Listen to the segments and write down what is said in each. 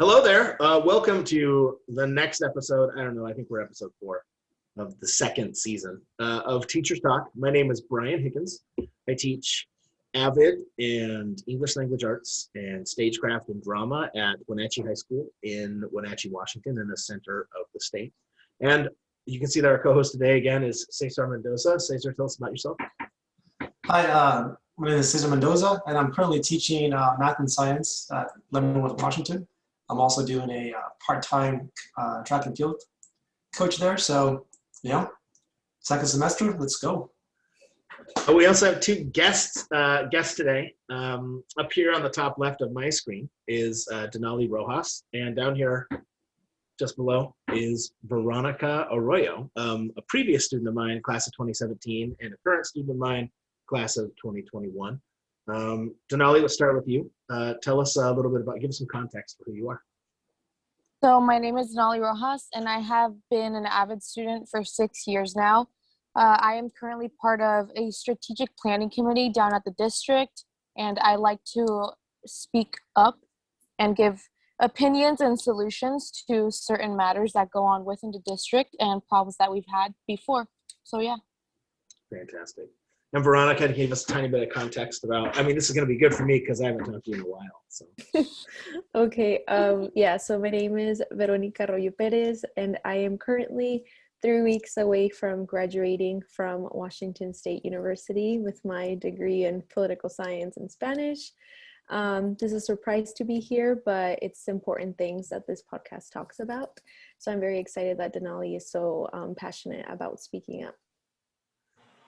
Hello there. Welcome to the next episode. I don't know. I think we're episode 4 of the second season of Teachers Talk. My name is Brian Higgins. I teach Avid and English Language Arts and Stagecraft and Drama at Wenatchee High School in Wenatchee, Washington, in the center of the state. And you can see that our co-host today again is Cesar Mendoza. Cesar, tell us about yourself. Hi, my name is Cesar Mendoza, and I'm currently teaching math and science at Leavenworth, Washington. I'm also doing a part-time track and field coach there. So, second semester, let's go. We also have two guests today. Up here on the top left of my screen is Denali Rojas, and down here just below is Veronica Arroyo, a previous student of mine, class of 2017, and a current student of mine, class of 2021. Denali, let's start with you. Tell us a little bit give us some context for who you are. So my name is Denali Rojas, and I have been an Avid student for 6 years now. I am currently part of a strategic planning committee down at the district, and I like to speak up and give opinions and solutions to certain matters that go on within the district and problems that we've had before. So yeah. Fantastic. And Veronica gave us a tiny bit of context about, this is going to be good for me because I haven't talked to you in a while. So. Okay. So my name is Veronica Arroyo Perez, and I am currently 3 weeks away from graduating from Washington State University with my degree in political science and Spanish. This is a surprise to be here, but it's important things that this podcast talks about. So I'm very excited that Denali is so passionate about speaking up.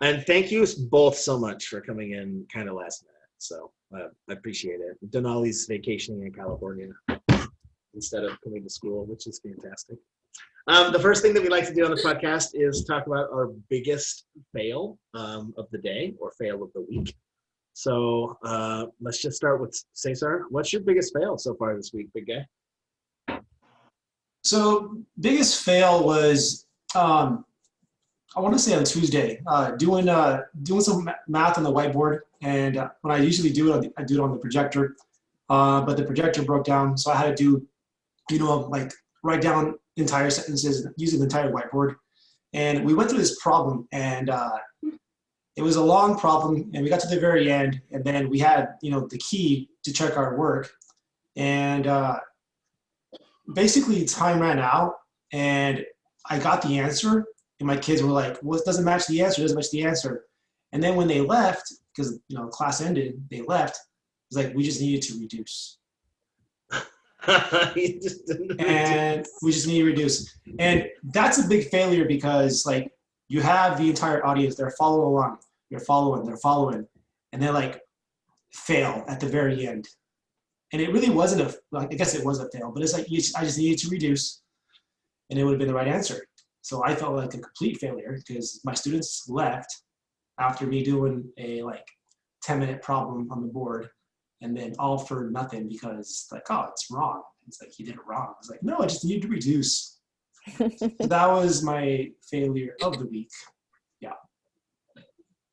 And thank you both so much for coming in kind of last minute. So I appreciate it. Denali's vacationing in California instead of coming to school, which is fantastic. The first thing that we like to do on the podcast is talk about our biggest fail of the day or fail of the week. So let's just start with Cesar. What's your biggest fail so far this week, big guy? So biggest fail was, I want to say on Tuesday, doing some math on the whiteboard. And when I usually do it, I do it on the projector. But the projector broke down, so I had to do, write down entire sentences using the entire whiteboard. And we went through this problem, and it was a long problem, and we got to the very end, and then we had, the key to check our work. And basically time ran out, and I got the answer, and my kids were like, well, it doesn't match the answer, it doesn't match the answer. And then when they left, because, class ended, they left, it was like, we just needed to reduce. We just need to reduce. And that's a big failure because, you have the entire audience, they're following along, they're following, and they're fail at the very end. And it really wasn't I guess it was a fail, but it's like, I just needed to reduce, and it would have been the right answer. So I felt like a complete failure because my students left after me doing a 10-minute problem on the board, and then all for nothing because it's wrong. It's like, you did it wrong. I was like, no, I just need to reduce. So that was my failure of the week. Yeah.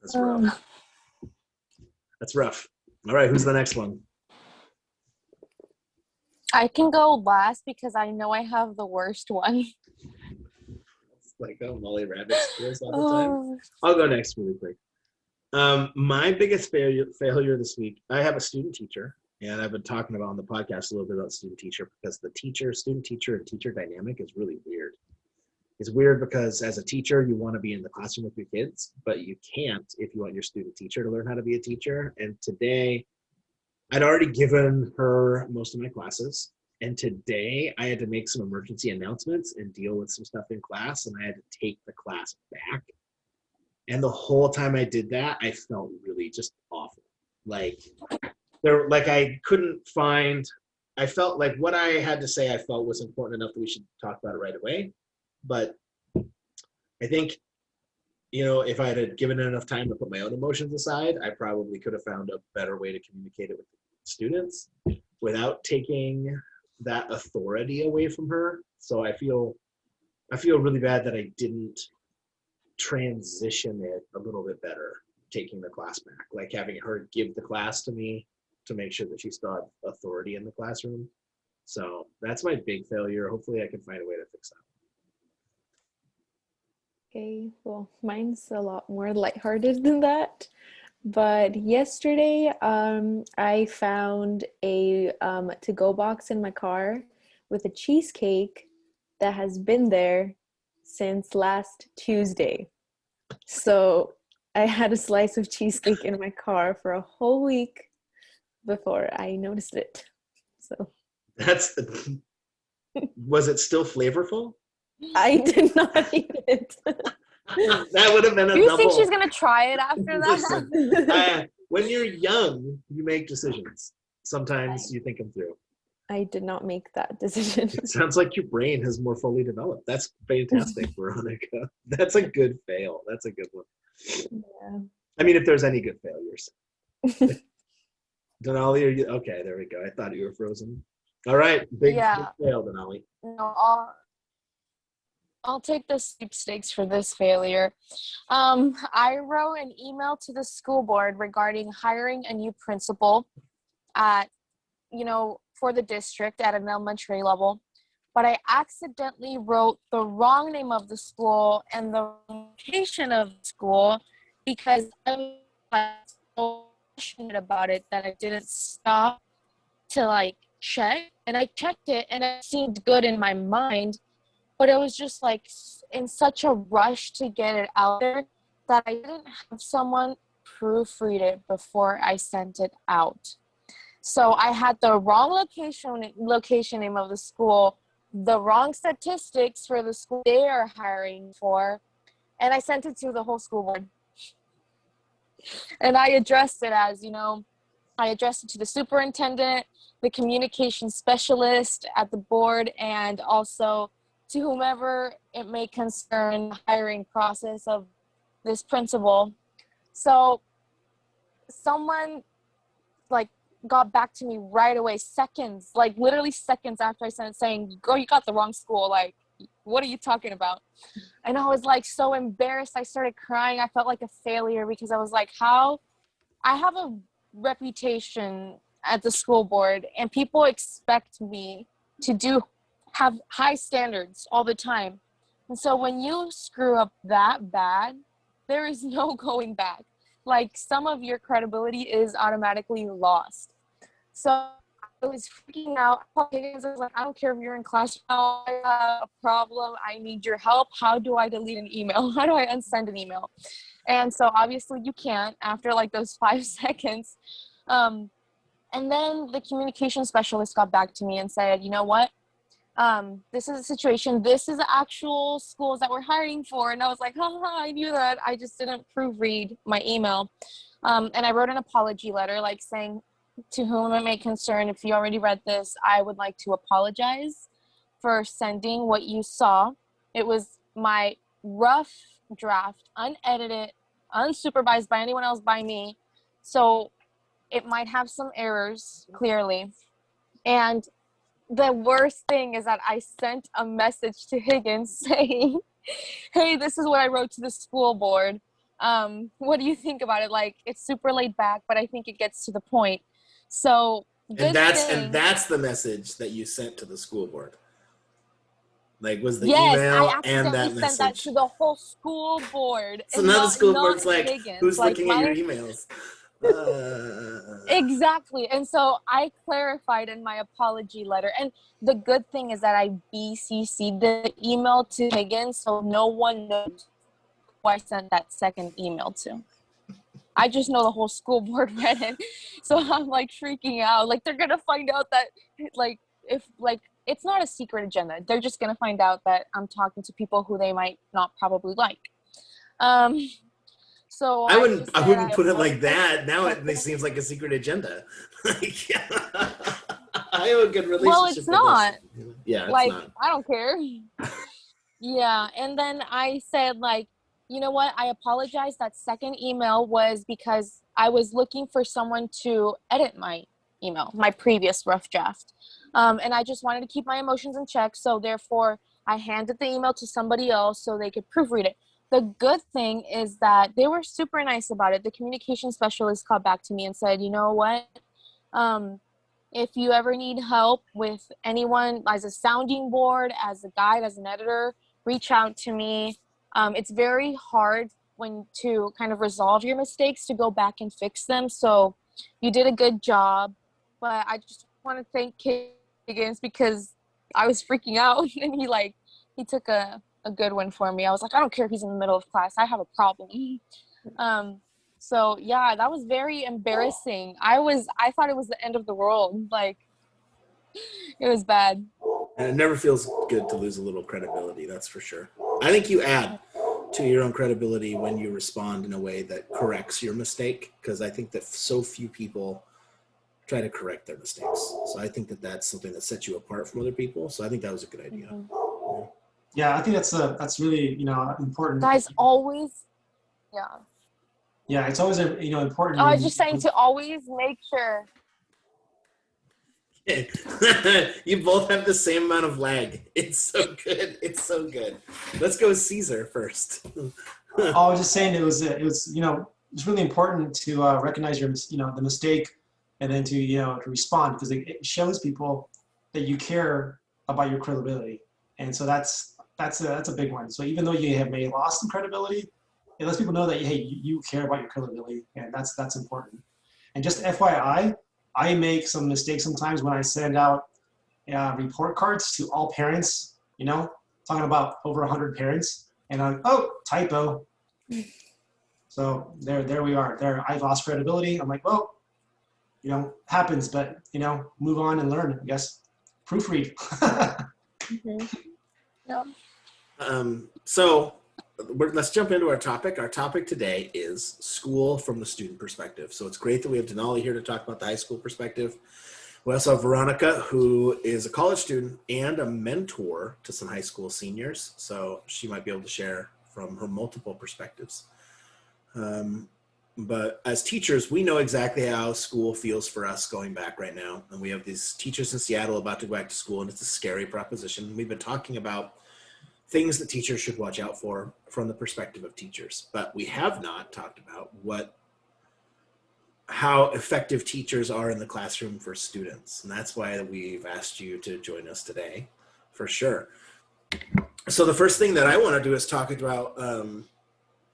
That's rough. That's rough. All right, who's the next one? I can go last because I know I have the worst one. Molly Rabbit's quiz all the time. I'll go next really quick. My biggest failure this week, I have a student teacher, and I've been talking about on the podcast a little bit about student teacher because the student teacher and teacher dynamic is really weird. It's weird because as a teacher, you want to be in the classroom with your kids, but you can't if you want your student teacher to learn how to be a teacher. And today, I'd already given her most of my classes. And today I had to make some emergency announcements and deal with some stuff in class, and I had to take the class back. And the whole time I did that, I felt really just awful. I couldn't find, I felt like what I had to say I felt was important enough that we should talk about it right away. But I think, if I had given it enough time to put my own emotions aside, I probably could have found a better way to communicate it with students without taking that authority away from her. So I feel really bad that I didn't transition it a little bit better, taking the class back, having her give the class to me to make sure that she still had authority in the classroom. So that's my big failure. Hopefully I can find a way to fix that. Okay, well, mine's a lot more lighthearted than that. But yesterday, I found a to-go box in my car with a cheesecake that has been there since last Tuesday. So I had a slice of cheesecake in my car for a whole week before I noticed it. So That's was it still flavorful? I did not eat it. That would have been a Do you double. think she's gonna try it after that? Listen, when you're young, you make decisions. Sometimes you think them through. I did not make that decision. It sounds like your brain has more fully developed. That's fantastic, Veronica. That's a good fail. That's a good one. Yeah. I mean, if there's any good failures. Denali, are you okay? There we go. I thought you were frozen. All right, big fail, Denali. No, I'll take the sweepstakes for this failure. I wrote an email to the school board regarding hiring a new principal at, for the district at an elementary level, but I accidentally wrote the wrong name of the school and the location of the school because I was so passionate about it that I didn't stop to check, and I checked it and it seemed good in my mind, but it was just in such a rush to get it out there that I didn't have someone proofread it before I sent it out. So I had the wrong location name of the school, the wrong statistics for the school they are hiring for, and I sent it to the whole school board. And I addressed it as, I addressed it to the superintendent, the communication specialist at the board, and also to whomever it may concern the hiring process of this principal. So someone got back to me right away, literally seconds after I sent it, saying, "Girl, you got the wrong school. What are you talking about?" And I was so embarrassed. I started crying. I felt like a failure because I was how I have a reputation at the school board and people expect me to have high standards all the time. And so when you screw up that bad, there is no going back. Some of your credibility is automatically lost. So I was freaking out. I was I don't care if you're in class now, I have a problem. I need your help. How do I delete an email? How do I unsend an email? And so obviously you can't after those 5 seconds. And then the communication specialist got back to me and said, "You know what? This is a situation. This is the actual schools that we're hiring for." And I was like, haha, I knew that. I just didn't proofread my email. And I wrote an apology letter, saying, "To whom it may concern, if you already read this, I would like to apologize for sending what you saw. It was my rough draft, unedited, unsupervised by anyone else by me. So it might have some errors, clearly. And the worst thing is that I sent a message to Higgins saying, hey, this is what I wrote to the school board. What do you think about it? It's super laid back, but I think it gets to the point." So and that's the message that you sent to the school board. Was the email and that message. Sent that to the whole school board. So now the school board's Higgins. Who's looking at your emails? Exactly. And so I clarified in my apology letter. And the good thing is that I BCC'd the email to Higgins, so no one knows who I sent that second email to. I just know the whole school board read it. So I'm freaking out. They're going to find out that if it's not a secret agenda. They're just going to find out that I'm talking to people who they might not probably like. So I wouldn't put it like that. Now it seems like a secret agenda. I have a good relationship. Well, it's not. Yeah, it's not. I don't care. Yeah, and then I said you know what? I apologize. That second email was because I was looking for someone to edit my email, my previous rough draft. And I just wanted to keep my emotions in check. So therefore, I handed the email to somebody else so they could proofread it. The good thing is that they were super nice about it. The communication specialist called back to me and said, "You know what? If you ever need help with anyone as a sounding board, as a guide, as an editor, reach out to me. It's very hard when to kind of resolve your mistakes to go back and fix them. So you did a good job, but I just want to thank Higgins because I was freaking out and he took a good one for me. I was like, I don't care if he's in the middle of class, I have a problem. So yeah, that was very embarrassing. I thought it was the end of the world. Like, it was bad. And it never feels good to lose a little credibility, that's for sure. I think you add to your own credibility when you respond in a way that corrects your mistake, because I think that so few people try to correct their mistakes. So I think that that's something that sets you apart from other people. So I think that was a good idea. Mm-hmm. Yeah, I think that's really, you know, important. Guys, always, yeah. Yeah, it's always, you know, important. I was just saying to always make sure. You both have the same amount of lag. It's so good. It's so good. Let's go with Cesar first. I was just saying it was, you know, it's really important to recognize your, you know, the mistake, and then to, you know, to respond, because it shows people that you care about your credibility. And so that's a big one. So even though you have maybe lost some credibility, it lets people know that, hey, you care about your credibility, and that's important. And just FYI, I make some mistakes sometimes when I send out report cards to all parents, you know, talking about over 100 parents, and I'm, oh, typo. So there we are. There, I lost credibility. I'm like, well, you know, happens, but, you know, move on and learn, I guess. Proofread. Mm-hmm. Yeah. So let's jump into our topic. Our topic today is school from the student perspective. So it's great that we have Denali here to talk about the high school perspective. We also have Veronica, who is a college student and a mentor to some high school seniors. So she might be able to share from her multiple perspectives. But as teachers, we know exactly how school feels for us going back right now. And we have these teachers in Seattle about to go back to school, and it's a scary proposition. We've been talking about things that teachers should watch out for from the perspective of teachers, but we have not talked about how effective teachers are in the classroom for students. And that's why we've asked you to join us today, for sure. So the first thing that I want to do is talk about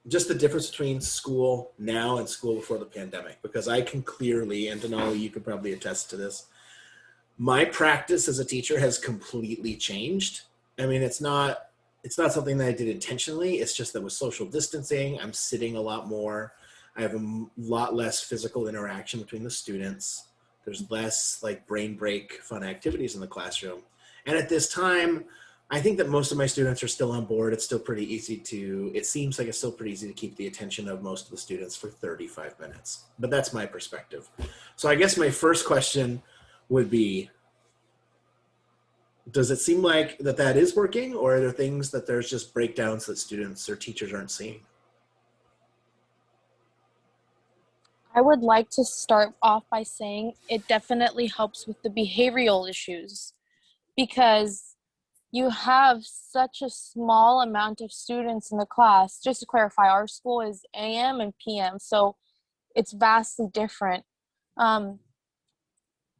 just the difference between school now and school before the pandemic, because I can clearly, and Denali, you could probably attest to this, my practice as a teacher has completely changed. I mean, it's not something that I did intentionally. It's just that with social distancing, I'm sitting a lot more. I have a lot less physical interaction between the students. There's less like brain break fun activities in the classroom. And at this time, I think that most of my students are still on board. It's still pretty easy it seems like it's still pretty easy to keep the attention of most of the students for 35 minutes. But that's my perspective. So I guess my first question would be, does it seem like that is working, or are there things that there's just breakdowns that students or teachers aren't seeing? I would like to start off by saying it definitely helps with the behavioral issues, because you have such a small amount of students in the class. Just to clarify, our school is AM and PM, so it's vastly different.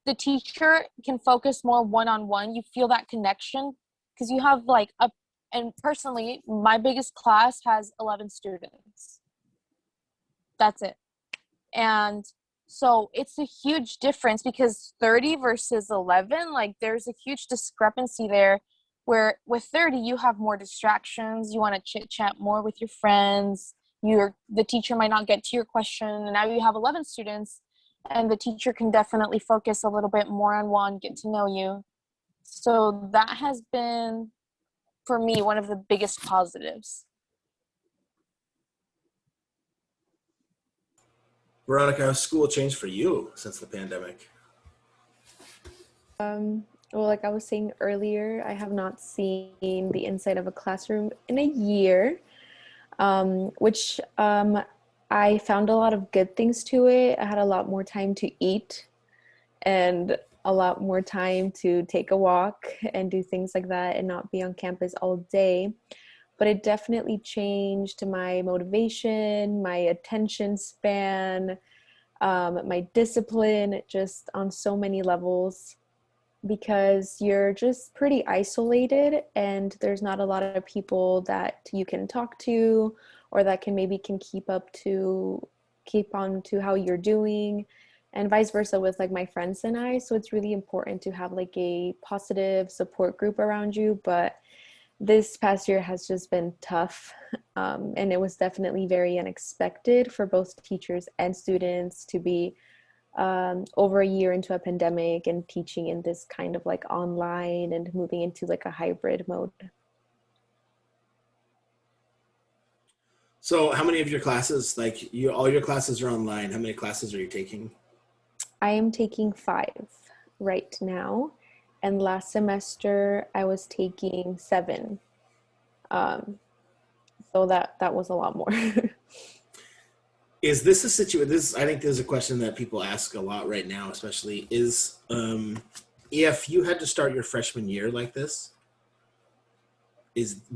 The teacher can focus more one-on-one. You feel that connection because you have and personally, my biggest class has 11 students. That's it. And so it's a huge difference, because 30 versus 11, there's a huge discrepancy there, where with 30, you have more distractions. You want to chit chat more with your friends. The teacher might not get to your question. And now you have 11 students, and the teacher can definitely focus a little bit more on one, get to know you. So that has been, for me, one of the biggest positives. Veronica, how's school changed for you since the pandemic? Well, like I was saying earlier, I have not seen the inside of a classroom in a year, which I found a lot of good things to it. I had a lot more time to eat and a lot more time to take a walk and do things like that and not be on campus all day. But it definitely changed my motivation, my attention span. my discipline, just on so many levels, because you're just pretty isolated and there's not a lot of people that you can talk to or that can keep on to how you're doing, and vice versa with like my friends and I. So it's really important to have like a positive support group around you. But this past year has just been tough, and it was definitely very unexpected for both teachers and students to be over a year into a pandemic and teaching in this kind of like online and moving into like a hybrid mode. So how many of your classes, like all your classes are online, how many classes are you taking? I am taking 5 right now, and last semester I was taking 7. So that was a lot more. Is this a situation, I think this is a question that people ask a lot right now, especially is, if you had to start your freshman year like this,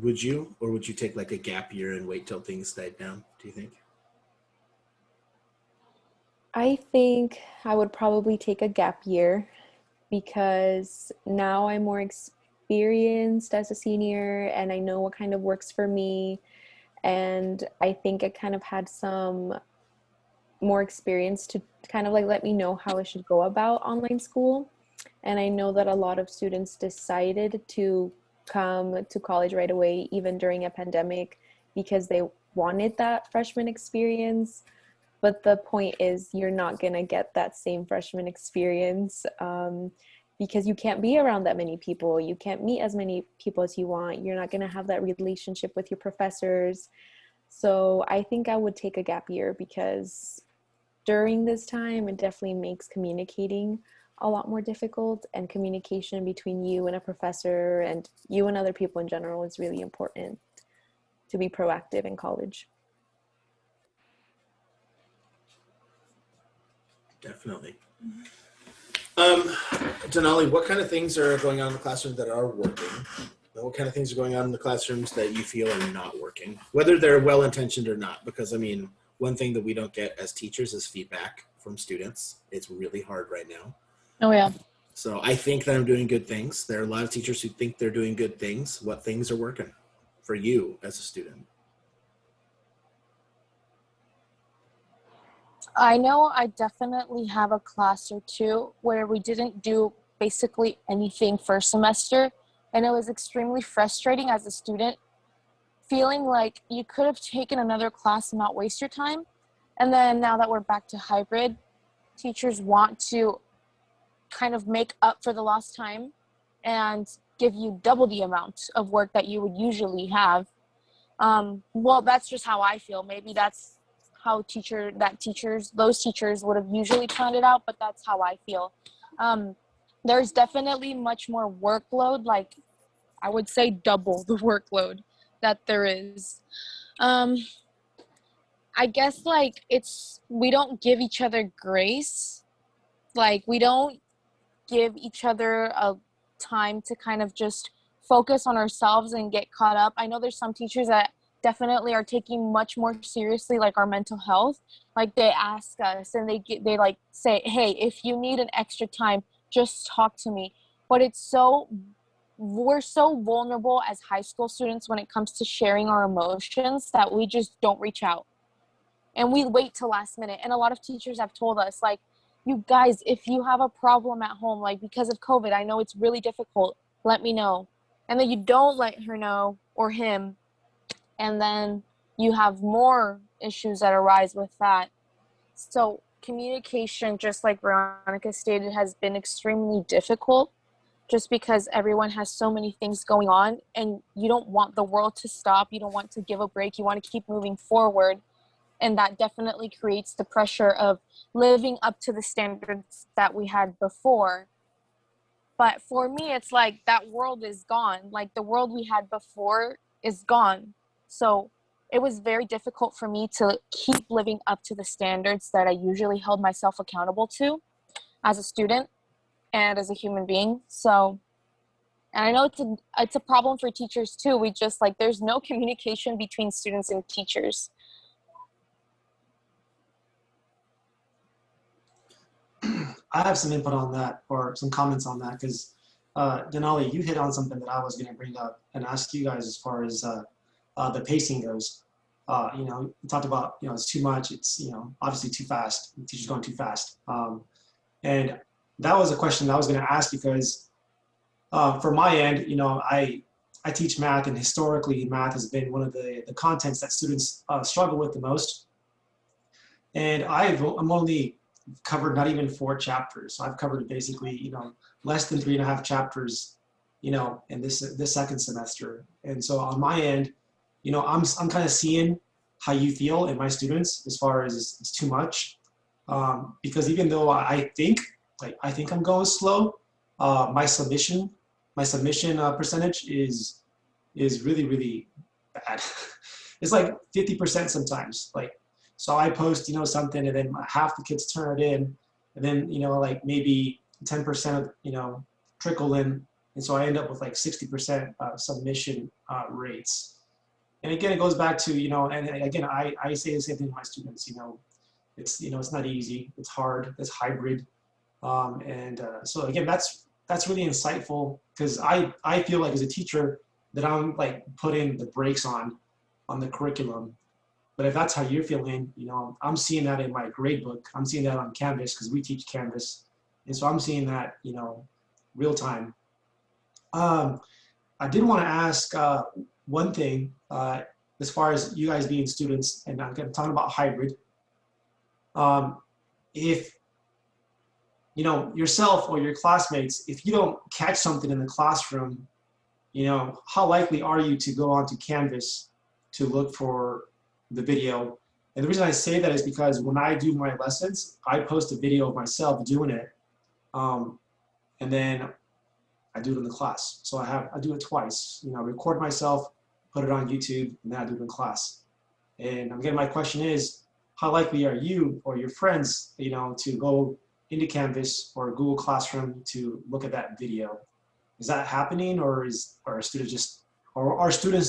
would you take like a gap year and wait till things died down, do you think? I think I would probably take a gap year because now I'm more experienced as a senior and I know what kind of works for me. And I think I kind of had some more experience to kind of like let me know how I should go about online school. And I know that a lot of students decided to come to college right away, even during a pandemic, because they wanted that freshman experience. But the point is, you're not going to get that same freshman experience because you can't be around that many people. You can't meet as many people as you want. You're not going to have that relationship with your professors. So I think I would take a gap year because during this time, it definitely makes communicating a lot more difficult, and communication between you and a professor and you and other people in general is really important to be proactive in college. Definitely. Denali, what kind of things are going on in the classroom that are working? And what kind of things are going on in the classrooms that you feel are not working, whether they're well-intentioned or not? Because I mean, one thing that we don't get as teachers is feedback from students. It's really hard right now. Oh yeah. So I think that I'm doing good things. There are a lot of teachers who think they're doing good things. What things are working for you as a student? I know I definitely have a class or two where we didn't do basically anything first semester, and it was extremely frustrating as a student, feeling like you could have taken another class and not waste your time. And then now that we're back to hybrid, teachers want to kind of make up for the lost time and give you double the amount of work that you would usually have. Well, that's just how I feel. Maybe that's how those teachers would have usually planned it out, but that's how I feel. There's definitely much more workload, like I would say double the workload that there is. I guess like we don't give each other grace. Like we don't give each other a time to kind of just focus on ourselves and get caught up. I know there's some teachers that definitely are taking much more seriously like our mental health. Like they ask us and they like say, hey, if you need an extra time, just talk to me. But we're so vulnerable as high school students when it comes to sharing our emotions that we just don't reach out. And we wait till last minute. And a lot of teachers have told us, like, you guys, if you have a problem at home, like because of COVID, I know it's really difficult, let me know. And then you don't let her know or him. And then you have more issues that arise with that. So communication, just like Veronica stated, has been extremely difficult just because everyone has so many things going on and you don't want the world to stop. You don't want to give a break. You want to keep moving forward. And that definitely creates the pressure of living up to the standards that we had before. But for me, it's like that world is gone. Like the world we had before is gone. So it was very difficult for me to keep living up to the standards that I usually held myself accountable to as a student and as a human being. So, and I know it's a problem for teachers too. We just like, there's no communication between students and teachers. I have some input on that or some comments on that because Denali, you hit on something that I was going to bring up and ask you guys as far as the pacing goes. You talked about, it's too much. It's, obviously too fast. The teacher's going too fast. And that was a question that I was going to ask because for my end, I teach math, and historically math has been one of the contents that students struggle with the most. And I'm only covered not even 4 chapters. So I've covered basically, less than 3.5 chapters, in this second semester. And so on my end, I'm kind of seeing how you feel in my students as far as it's too much. Because even though I think I'm going slow, my submission percentage is really, really bad. It's like 50% sometimes. Like, so I post, something, and then half the kids turn it in, and then, like maybe 10% of, trickle in. And so I end up with like 60% submission rates. And again, it goes back to, and again, I say the same thing to my students, it's not easy, it's hard, it's hybrid. So again, that's really insightful because I feel like as a teacher that I'm like putting the brakes on the curriculum. But if that's how you're feeling, I'm seeing that in my grade book. I'm seeing that on Canvas because we teach Canvas. And so I'm seeing that, real time. I did want to ask one thing as far as you guys being students, and I'm talking about hybrid. If yourself or your classmates, if you don't catch something in the classroom, how likely are you to go onto Canvas to look for the video? And the reason I say that is because when I do my lessons, I post a video of myself doing it, and then I do it in the class. So I do it twice. Record myself, put it on YouTube, and then I do it in class. And again, my question is, how likely are you or your friends, to go into Canvas or Google Classroom to look at that video? Is that happening, or are students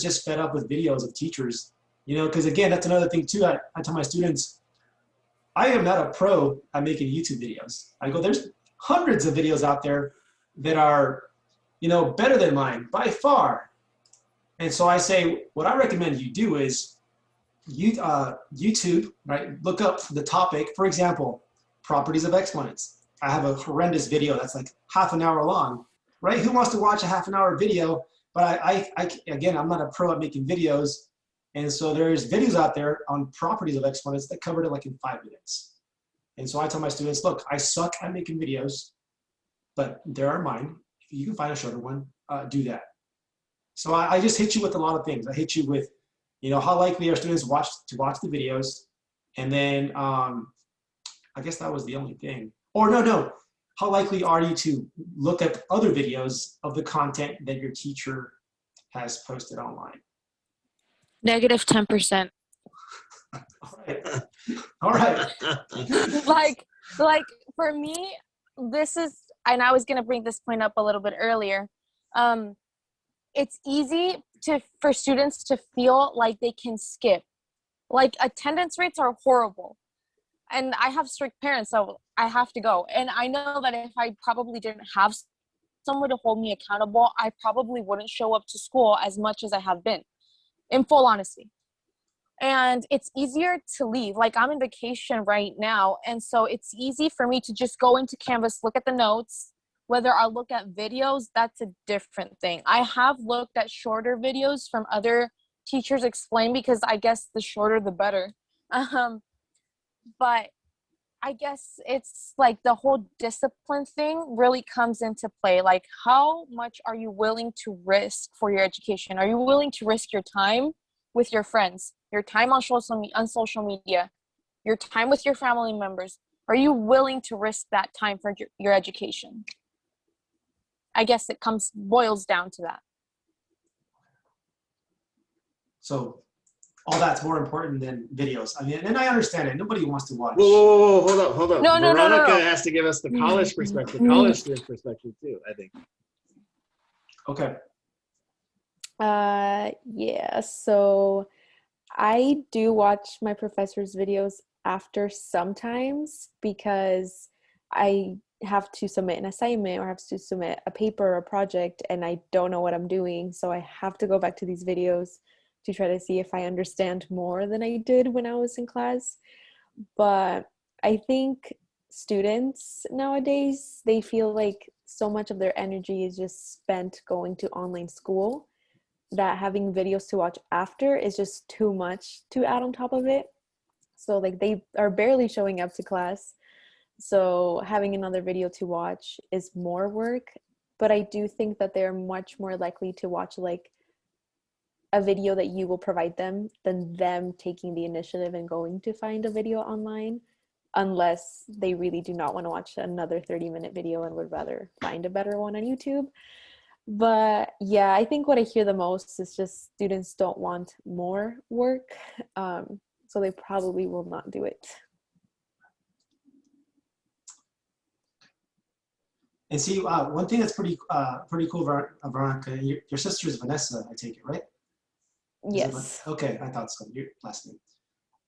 just fed up with videos of teachers? Because again, that's another thing too. I tell my students, I am not a pro at making YouTube videos. I go, there's hundreds of videos out there that are, better than mine by far. And so I say, what I recommend you do is YouTube, right? Look up the topic. For example, properties of exponents. I have a horrendous video that's like half an hour long, right? Who wants to watch a half an hour video? But again, I'm not a pro at making videos. And so there's videos out there on properties of exponents that covered it like in 5 minutes. And so I tell my students, look, I suck at making videos, but there are mine. If you can find a shorter one, do that. So I just hit you with a lot of things. I hit you with, how likely are students to watch the videos? And then I guess that was the only thing. Or no. How likely are you to look at other videos of the content that your teacher has posted online? Negative 10%. All right. like for me, this is, and I was going to bring this point up a little bit earlier. It's easy for students to feel like they can skip. Like attendance rates are horrible. And I have strict parents, so I have to go. And I know that if I probably didn't have someone to hold me accountable, I probably wouldn't show up to school as much as I have been, in full honesty. And it's easier to leave. Like I'm in vacation right now. And so it's easy for me to just go into Canvas, look at the notes. Whether I look at videos, that's a different thing. I have looked at shorter videos from other teachers explain because I guess the shorter, the better. But I guess it's like the whole discipline thing really comes into play. Like how much are you willing to risk for your education? Are you willing to risk your time with your friends, your time on social media, your time with your family members? Are you willing to risk that time for your education? I guess it boils down to that. So all that's more important than videos. I mean, and I understand it. Nobody wants to watch. Whoa, hold up. No, Veronica no. has to give us the college perspective, college student perspective too, I think. Okay. Yeah, so I do watch my professor's videos after sometimes because have to submit an assignment or have to submit a paper or a project and I don't know what I'm doing. So I have to go back to these videos to try to see if I understand more than I did when I was in class. But I think students nowadays, they feel like so much of their energy is just spent going to online school that having videos to watch after is just too much to add on top of it. So like they are barely showing up to class. So having another video to watch is more work. But I do think that they're much more likely to watch like a video that you will provide them than them taking the initiative and going to find a video online, unless they really do not want to watch another 30-minute video and would rather find a better one on YouTube. But yeah, I think what I hear the most is just students don't want more work, so they probably will not do it. And see, one thing that's pretty cool, Veronica, your sister is Vanessa, I take it, right? Yes. Okay, I thought so. Your last name.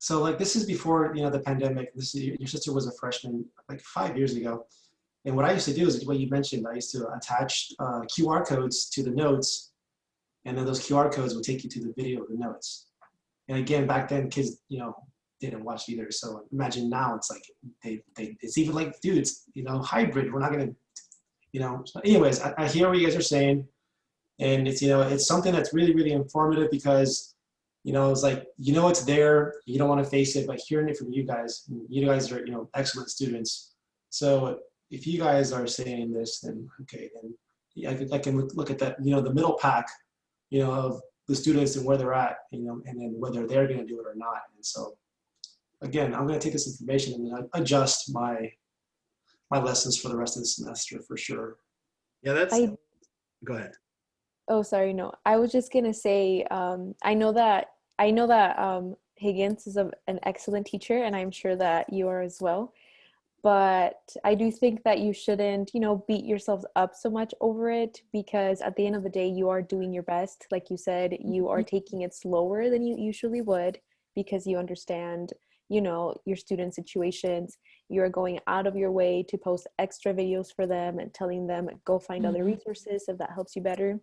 So like this is before the pandemic. This is your sister was a freshman like 5 years ago, and what I used to do is what you mentioned. I used to attach QR codes to the notes, and then those QR codes would take you to the video of the notes. And again, back then kids didn't watch either. So imagine now it's like it's even like, dude, it's hybrid. We're not gonna So anyways, I hear what you guys are saying. And it's, it's something that's really, really informative because, it's like, it's there, you don't want to face it, but hearing it from you guys are, excellent students. So if you guys are saying this, then okay, then yeah, I can look at that, the middle pack, of the students and where they're at, and then whether they're going to do it or not. And so, again, I'm going to take this information and then adjust my lessons for the rest of the semester for sure. Yeah, go ahead. Oh, sorry, no. I was just gonna say, I know that Higgins is an excellent teacher, and I'm sure that you are as well. But I do think that you shouldn't, beat yourselves up so much over it, because at the end of the day, you are doing your best. Like you said, you are taking it slower than you usually would because you understand, your student situations. You're going out of your way to post extra videos for them and telling them, go find other resources if that helps you better.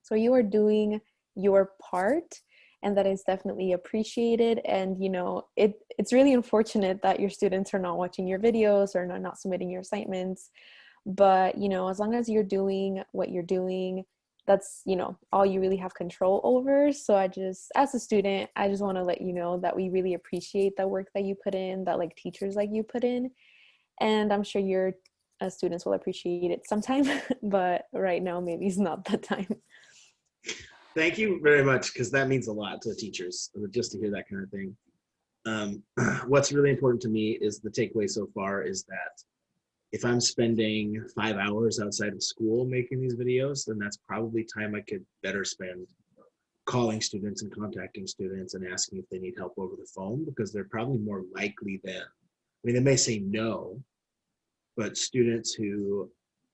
So you are doing your part, and that is definitely appreciated. And, it's really unfortunate that your students are not watching your videos or not submitting your assignments. But, as long as you're doing what you're doing, that's, all you really have control over. So as a student, I just want to let you know that we really appreciate the work that you put in, that like teachers like you put in. And I'm sure your students will appreciate it sometime, but right now maybe it's not the time. Thank you very much, because that means a lot to teachers, just to hear that kind of thing. What's really important to me is the takeaway so far is that if I'm spending 5 hours outside of school making these videos, then that's probably time I could better spend calling students and contacting students and asking if they need help over the phone, because they're probably more likely than, they may say no, but students who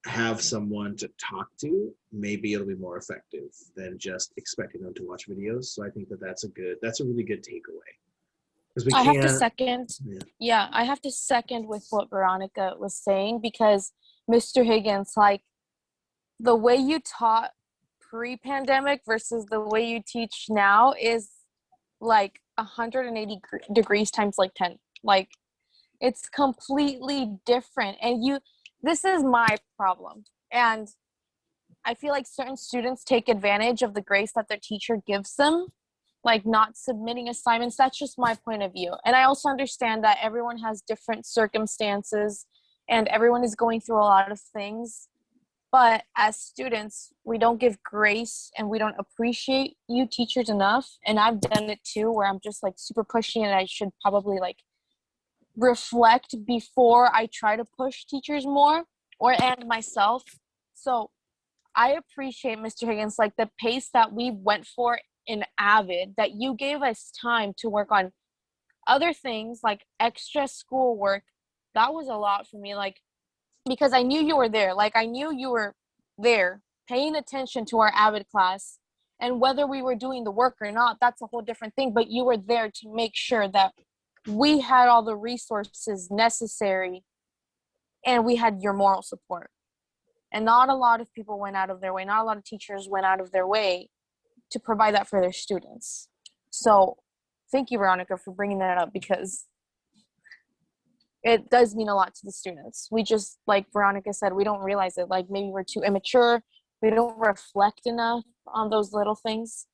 have someone to talk to, maybe it'll be more effective than just expecting them to watch videos. So I think that's a really good takeaway. I have to second. Yeah, I have to second with what Veronica was saying, because Mr. Higgins, like the way you taught pre-pandemic versus the way you teach now is like 180 degrees times like 10. Like it's completely different. And this is my problem. And I feel like certain students take advantage of the grace that their teacher gives them, like not submitting assignments. That's just my point of view. And I also understand that everyone has different circumstances and everyone is going through a lot of things. But as students, we don't give grace and we don't appreciate you teachers enough. And I've done it too, where I'm just like super pushy, and I should probably like reflect before I try to push teachers more and myself. So I appreciate, Mr. Higgins, like the pace that we went for in Avid, that you gave us time to work on other things like extra schoolwork. That was a lot for me, like, because I knew you were there. Like, I knew you were there paying attention to our Avid class, and whether we were doing the work or not, that's a whole different thing. But you were there to make sure that we had all the resources necessary and we had your moral support. And not a lot of people went out of their way, not a lot of teachers went out of their way to provide that for their students. So thank you, Veronica, for bringing that up, because it does mean a lot to the students. We just, like Veronica said, we don't realize it. Like, maybe we're too immature. We don't reflect enough on those little things,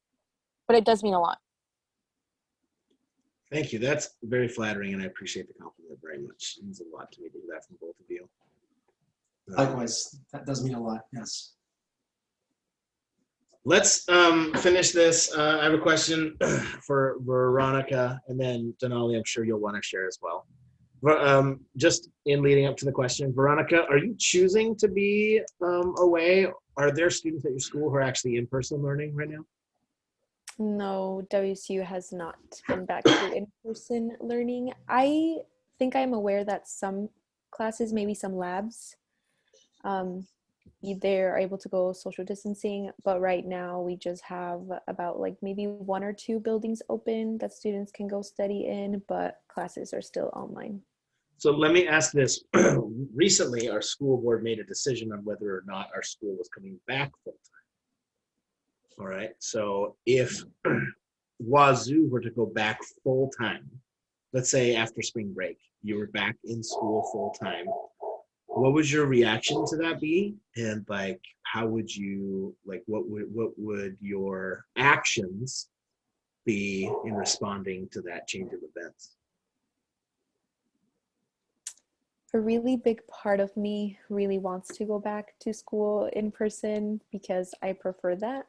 but it does mean a lot. Thank you. That's very flattering, and I appreciate the compliment very much. It means a lot to me to hear that from both of you. Likewise, that does mean a lot. Yes. Let's finish this. I have a question for Veronica, and then Denali, I'm sure you'll want to share as well. Just in leading up to the question, Veronica, are you choosing to be away? Are there students at your school who are actually in-person learning right now? No, WSU has not been back to in-person learning. I think I'm aware that some classes, maybe some labs, they're able to go social distancing, but right now we just have about like maybe 1 or 2 buildings open that students can go study in, but classes are still online. So let me ask this. Recently, our school board made a decision on whether or not our school was coming back full-time. All right, so if Wazoo were to go back full-time, let's say after spring break, you were back in school full-time, what would your reaction to that be? And like, how would you, like, what would your actions be in responding to that change of events? A really big part of me really wants to go back to school in person because I prefer that.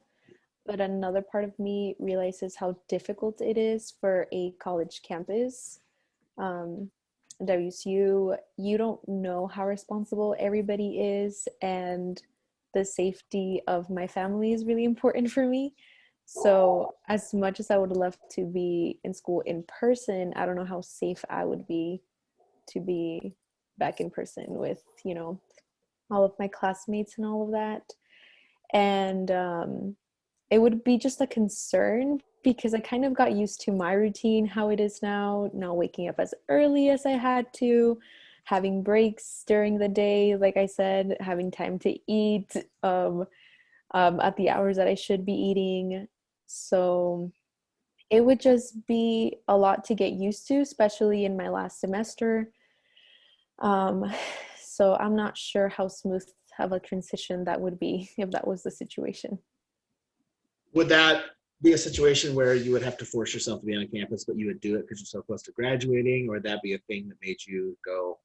But another part of me realizes how difficult it is for a college campus. WSU, you don't know how responsible everybody is, and the safety of my family is really important for me. So as much as I would love to be in school in person, I don't know how safe I would be to be back in person with, you know, all of my classmates and all of that. And it would be just a concern because I kind of got used to my routine, how it is now waking up as early as I had to, having breaks during the day, like I said, having time to eat at the hours that I should be eating. So it would just be a lot to get used to, especially in my last semester. So I'm not sure how smooth of a transition that would be if that was the situation. Would that be a situation where you would have to force yourself to be on campus, but you would do it because you're so close to graduating? Or would that be a thing that made you go,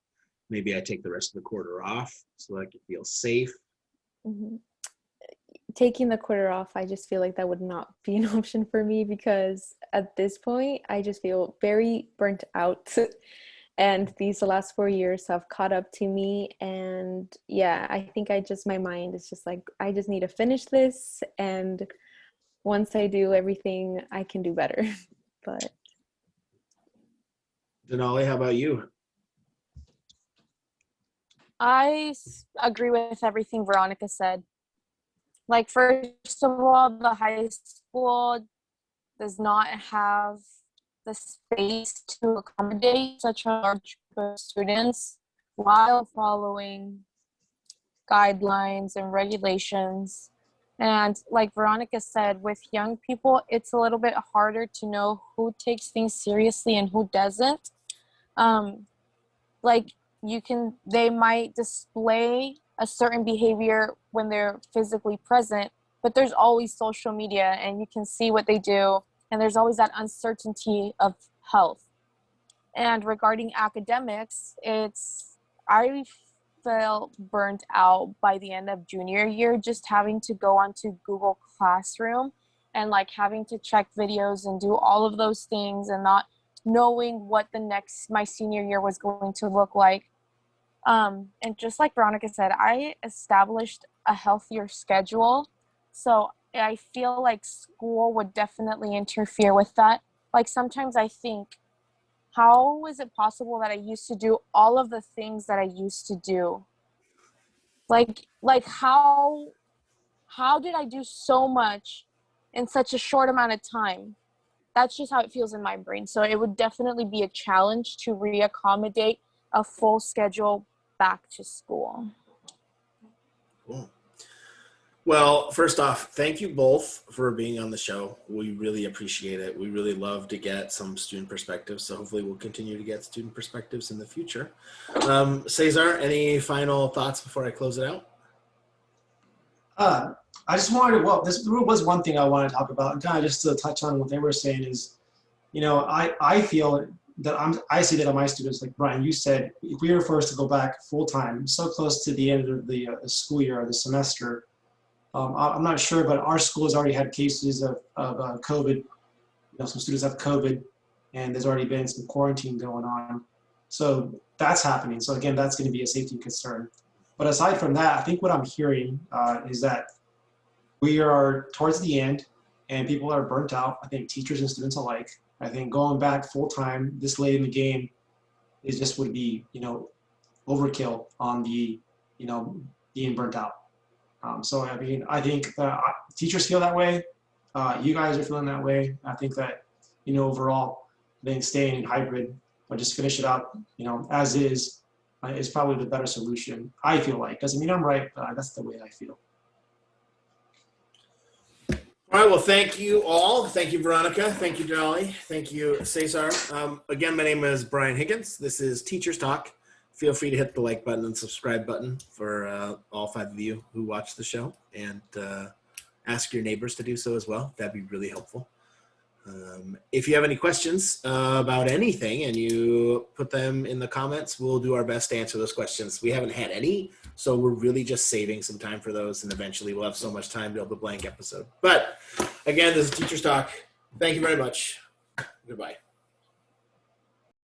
maybe I take the rest of the quarter off so that I can feel safe? Mm-hmm. Taking the quarter off, I just feel like that would not be an option for me because at this point, I just feel very burnt out. And these last 4 years have caught up to me. And yeah, I think my mind is just like, I just need to finish this. And once I do everything, I can do better. But Denali, how about you? I agree with everything Veronica said. Like, first of all, the high school does not have the space to accommodate such a large group of students while following guidelines and regulations. And like Veronica said, with young people, it's a little bit harder to know who takes things seriously and who doesn't. Like, they might display a certain behavior when they're physically present, but there's always social media and you can see what they do, and there's always that uncertainty of health. And regarding academics, I felt burnt out by the end of junior year, just having to go onto Google Classroom and like having to check videos and do all of those things and not knowing what my senior year was going to look like. And just like Veronica said, I established a healthier schedule. So I feel like school would definitely interfere with that. Like, sometimes I think, how is it possible that I used to do all of the things that I used to do? Like how did I do so much in such a short amount of time? That's just how it feels in my brain. So it would definitely be a challenge to reaccommodate a full schedule back to school. Cool. Well, first off, thank you both for being on the show. We really appreciate it. We really love to get some student perspectives, so hopefully we'll continue to get student perspectives in the future. Cesar, any final thoughts before I close it out? I just wanted to, well, this was one thing I wanted to talk about, and kind of just to touch on what they were saying is, you know, I feel that I see that on my students, like Brian, you said, if we were forced to go back full time, so close to the end of the school year or the semester, I'm not sure, but our school has already had cases of COVID. You know, some students have COVID, and there's already been some quarantine going on. So that's happening. So again, that's going to be a safety concern. But aside from that, I think what I'm hearing is that we are towards the end, and people are burnt out. I think teachers and students alike. I think going back full time this late in the game is just would be, you know, overkill on the, you know, being burnt out. So I mean, I think teachers feel that way. You guys are feeling that way. I think that, you know, overall, I think staying in hybrid or just finish it up, you know, as is probably the better solution. I feel like, doesn't mean I'm right, but that's the way I feel. All right, well, thank you all. Thank you, Veronica. Thank you, Denali. Thank you, Cesar. Again, my name is Brian Higgins. This is Teachers Talk. Feel free to hit the like button and subscribe button for all 5 of you who watch the show, and ask your neighbors to do so as well. That'd be really helpful. If you have any questions about anything and you put them in the comments, we'll do our best to answer those questions. We haven't had any, so we're really just saving some time for those, and eventually we'll have so much time to build a blank episode. But again, this is Teachers Talk. Thank you very much. Goodbye.